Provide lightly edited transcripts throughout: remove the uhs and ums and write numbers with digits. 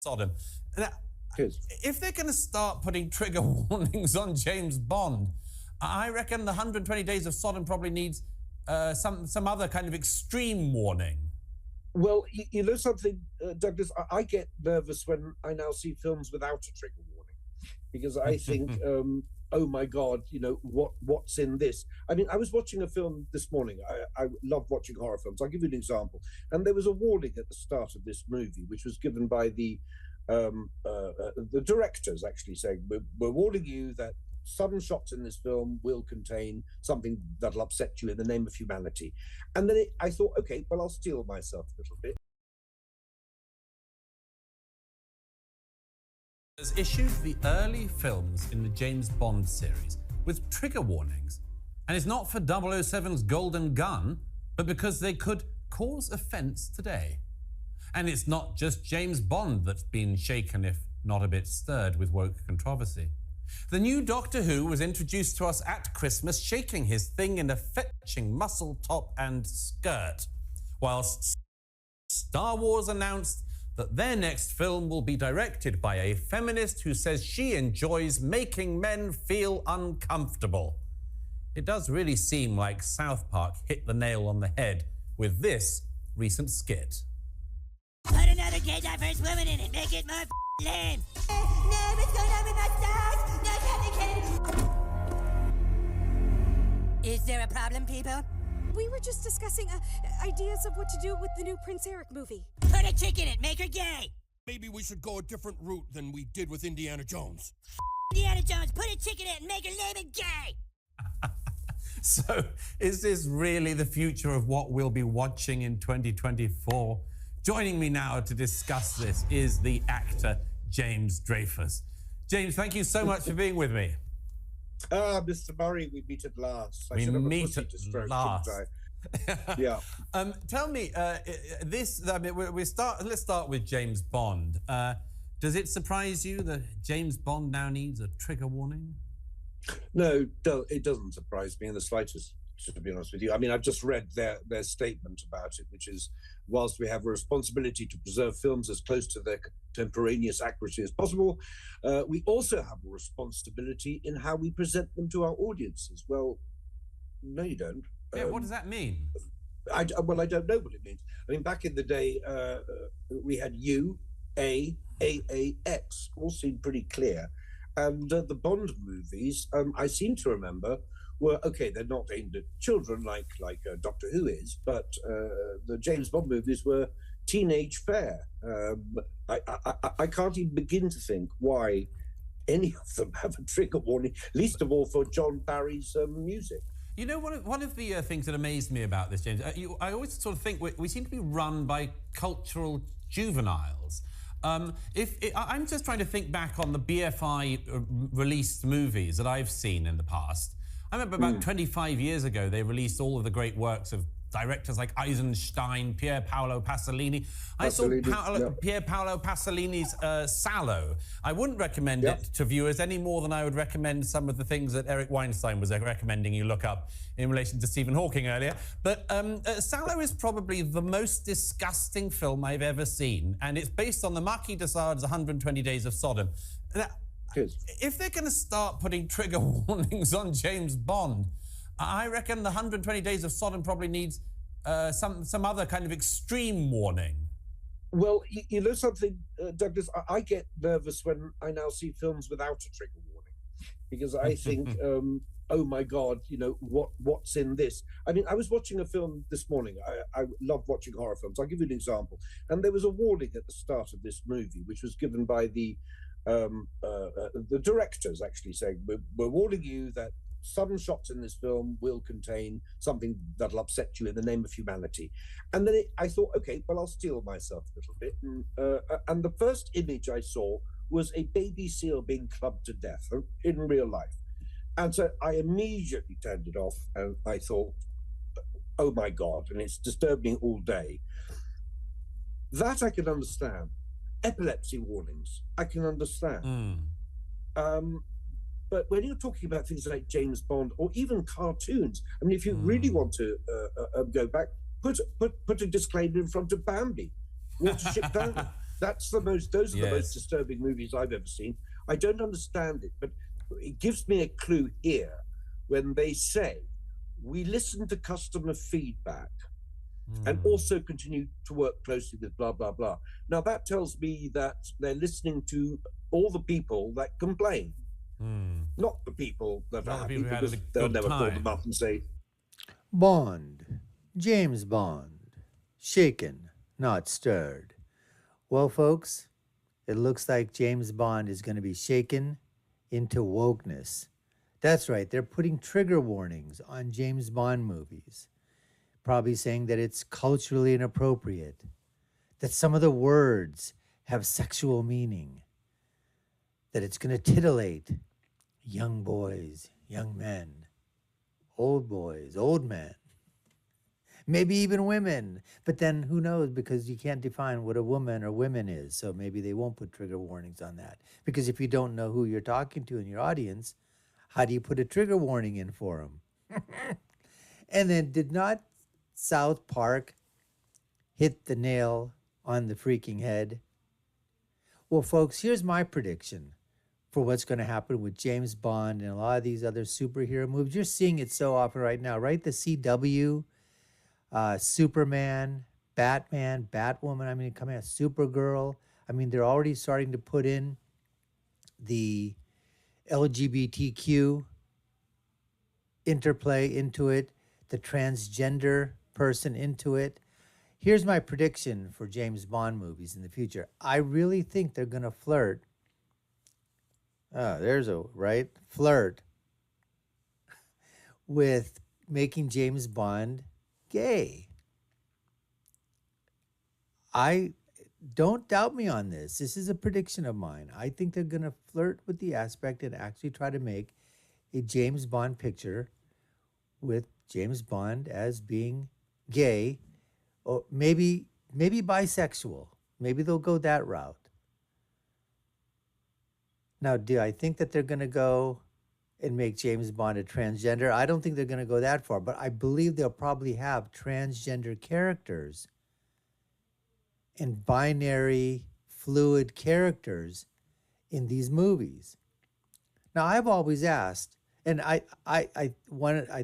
Sodom. Now, Good. if they're going to start putting trigger warnings on James Bond, I reckon the 120 Days of Sodom probably needs some other kind of extreme warning. Well, you know something, Douglas, I get nervous when I now see films without a trigger warning, because I think, oh my God, you know, what's in this? I mean, I was watching a film this morning. I love watching horror films. I'll give you an example. And there was a warning at the start of this movie, which was given by the directors, actually saying, we're warning you that some shots in this film will contain something that'll upset you in the name of humanity. And then I thought, okay, well, I'll steel myself a little bit. Has issued the early films in the James Bond series with trigger warnings. And it's not for 007's Golden Gun, but because they could cause offence today. And it's not just James Bond that's been shaken, if not a bit stirred, with woke controversy. The new Doctor Who was introduced to us at Christmas, shaking his thing in a fetching muscle top and skirt, whilst Star Wars announced that their next film will be directed by a feminist who says she enjoys making men feel uncomfortable. It does really seem like South Park hit the nail on the head with this recent skit. Put another gay diverse woman in it, make it more lame. No, what's going on with my stars? No, Captain Kennedy. Is there a problem, people? We were just discussing ideas of what to do with the new Prince Eric movie. Put a chick in it, make her gay. Maybe we should go a different route than we did with Indiana Jones. Indiana Jones, put a chick in it and make her lame and gay. So, is this really the future of what we'll be watching in 2024? Joining me now to discuss this is the actor James Dreyfus. James, thank you so much for being with me. Mr. Murray, we meet at last. We meet at last. Yeah. Tell me, let's start with James Bond. Does it surprise you that James Bond now needs a trigger warning? No, it doesn't surprise me in the slightest, to be honest with you. I mean, I've just read their statement about it, which is, whilst we have a responsibility to preserve films as close to their contemporaneous accuracy as possible, we also have a responsibility in how we present them to our audiences. Well, no, you don't. Yeah, what does that mean? I don't know what it means. I mean, back in the day, we had U, A, X, all seemed pretty clear. And the Bond movies, I seem to remember, were, okay, they're not aimed at children like Doctor Who is, but the James Bond movies were teenage fare. I can't even begin to think why any of them have a trigger warning, least of all for John Barry's music. You know, one of the things that amazed me about this, James, I always sort of think we seem to be run by cultural juveniles. I'm just trying to think back on the BFI released movies that I've seen in the past. I remember about 25 years ago, they released all of the great works of directors like Eisenstein, Pier Paolo Pasolini. I saw Pier Paolo Pasolini's Salò. I wouldn't recommend it to viewers any more than I would recommend some of the things that Eric Weinstein was recommending you look up in relation to Stephen Hawking earlier. But Salò is probably the most disgusting film I've ever seen, and it's based on the Marquis de Sade's 120 Days of Sodom. Now, if they're going to start putting trigger warnings on James Bond, I reckon the 120 Days of Sodom probably needs some other kind of extreme warning. Well, you know something, Douglas, I get nervous when I now see films without a trigger warning, because I think, oh my God, you know, what's in this? I mean, I was watching a film this morning. I love watching horror films. I'll give you an example. And there was a warning at the start of this movie, which was given by the directors, actually saying, we're warning you that some shots in this film will contain something that'll upset you in the name of humanity. And then I thought, okay, well, I'll steel myself a little bit. And the first image I saw was a baby seal being clubbed to death in real life. And so I immediately turned it off, and I thought, oh my God, and it's disturbed me all day. That I can understand. Epilepsy warnings, I can understand. But when you're talking about things like James Bond or even cartoons, I mean, if you really want to go back, put a disclaimer in front of Bambi. Watership Down. Those are the most Yes. disturbing movies I've ever seen. I don't understand it, but it gives me a clue here when they say we listen to customer feedback and also continue to work closely with blah blah blah. Now that tells me that they're listening to all the people that complain, not the people that Not are the happy, people who had a because they'll good never call them time. up and say, Bond. James Bond. Shaken, not stirred. Well, folks, it looks like James Bond is going to be shaken into wokeness. That's right, they're putting trigger warnings on James Bond movies, probably saying that it's culturally inappropriate, that some of the words have sexual meaning, that it's going to titillate young boys, young men, old boys, old men, maybe even women. But then who knows, because you can't define what a woman or women is. So maybe they won't put trigger warnings on that. Because if you don't know who you're talking to in your audience, how do you put a trigger warning in for them? And then did not South Park hit the nail on the freaking head? Well, folks, here's my prediction for what's going to happen with James Bond and a lot of these other superhero movies. You're seeing it so often right now, right? The CW, Superman, Batman, Batwoman, I mean, coming out, Supergirl. I mean, they're already starting to put in the LGBTQ interplay into it, the transgender person into it. Here's my prediction for James Bond movies in the future. I really think they're going to flirt. Flirt with making James Bond gay. I don't doubt me on this. This is a prediction of mine. I think they're going to flirt with the aspect and actually try to make a James Bond picture with James Bond as being gay, or maybe bisexual. Maybe they'll go that route. Now, do I think that they're going to go and make James Bond a transgender? I don't think they're going to go that far, but I believe they'll probably have transgender characters and binary fluid characters in these movies. Now, I've always asked, and I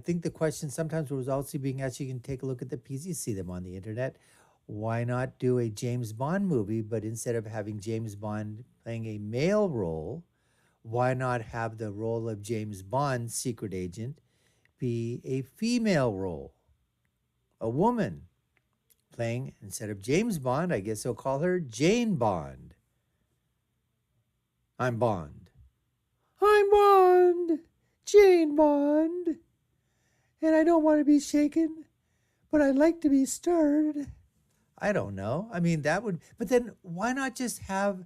think the question sometimes was also being asked, you can take a look at the piece, you see them on the internet. Why not do a James Bond movie, but instead of having James Bond playing a male role, why not have the role of James Bond, secret agent, be a female role, a woman playing, instead of James Bond, I guess they'll call her Jane Bond. I'm Bond. I'm Bond, Jane Bond, and I don't want to be shaken, but I'd like to be stirred. I don't know. I mean, that would, but then why not just have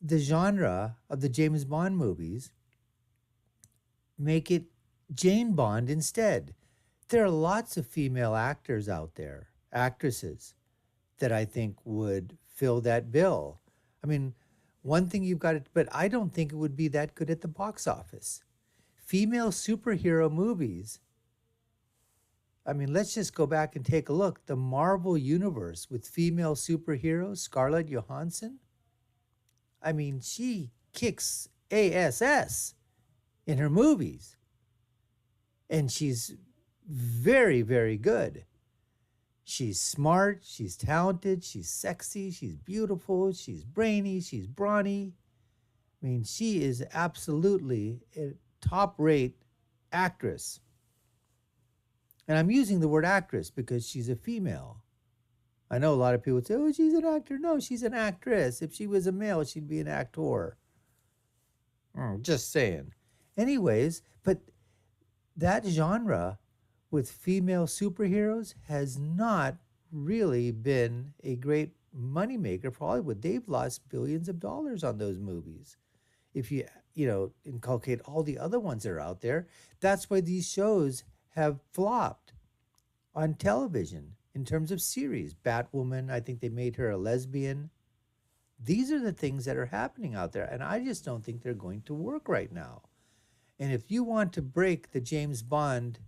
the genre of the James Bond movies make it Jane Bond instead? There are lots of female actors out there, actresses, that I think would fill that bill. I mean, one thing you've got to, but I don't think it would be that good at the box office. Female superhero movies. I mean, let's just go back and take a look. The Marvel Universe with female superheroes, Scarlett Johansson. I mean, she kicks ass in her movies. And she's very, very good. She's smart, she's talented, she's sexy, she's beautiful, she's brainy, she's brawny. I mean, she is absolutely a top-rate actress. And I'm using the word actress because she's a female. I know a lot of people say, oh, she's an actor. No, she's an actress. If she was a male, she'd be an actor. Just saying. Anyways, but that genre with female superheroes has not really been a great moneymaker for Hollywood. They've lost billions of dollars on those movies. If you inculcate all the other ones that are out there, that's why these shows have flopped on television in terms of series. Batwoman, I think they made her a lesbian. These are the things that are happening out there, and I just don't think they're going to work right now. And if you want to break the James Bond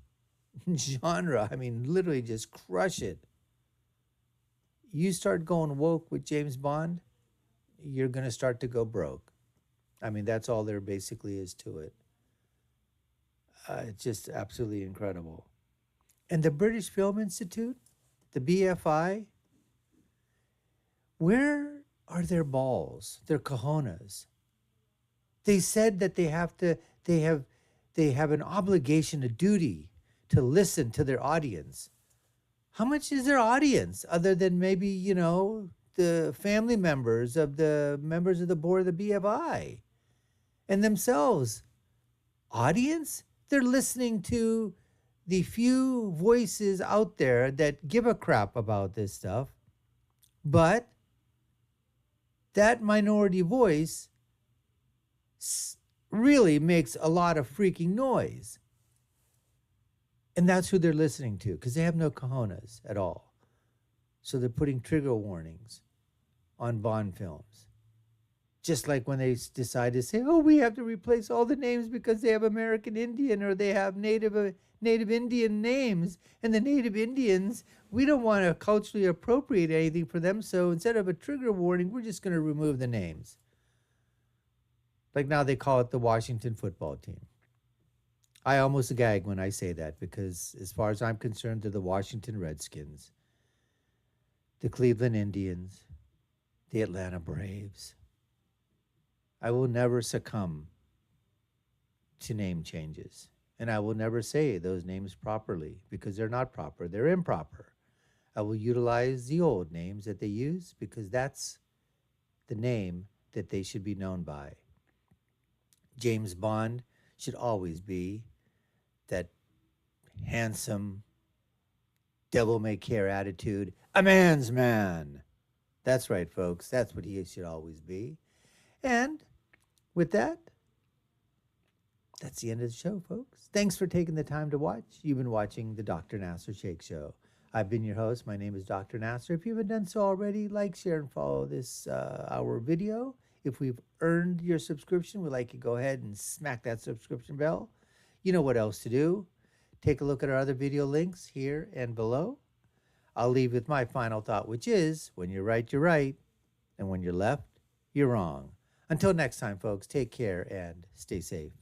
genre, I mean, literally just crush it, you start going woke with James Bond, you're going to start to go broke. I mean, that's all there basically is to it. It's just absolutely incredible. And the British Film Institute, the BFI, where are their balls, their cojones? They said that they have an obligation, a duty to listen to their audience. How much is their audience other than maybe, the family members of the members of the board of the BFI and themselves? Audience? They're listening to the few voices out there that give a crap about this stuff. But that minority voice really makes a lot of freaking noise. And that's who they're listening to, because they have no cojones at all. So they're putting trigger warnings on Bond films. Just like when they decide to say, oh, we have to replace all the names because they have American Indian or they have Native Indian names. And the Native Indians, we don't want to culturally appropriate anything for them. So instead of a trigger warning, we're just going to remove the names. Like now they call it the Washington football team. I almost gag when I say that because as far as I'm concerned, they're the Washington Redskins, the Cleveland Indians, the Atlanta Braves. I will never succumb to name changes. And I will never say those names properly because they're not proper. They're improper. I will utilize the old names that they use because that's the name that they should be known by. James Bond should always be that handsome, devil-may-care attitude, a man's man. That's right, folks. That's what he should always be. And with that, that's the end of the show, folks. Thanks for taking the time to watch. You've been watching the Dr. Nasser Shake Show. I've been your host. My name is Dr. Nasser. If you haven't done so already, like, share, and follow this our video. If we've earned your subscription, we'd like you to go ahead and smack that subscription bell. You know what else to do. Take a look at our other video links here and below. I'll leave with my final thought, which is, when you're right, you're right. And when you're left, you're wrong. Until next time, folks, take care and stay safe.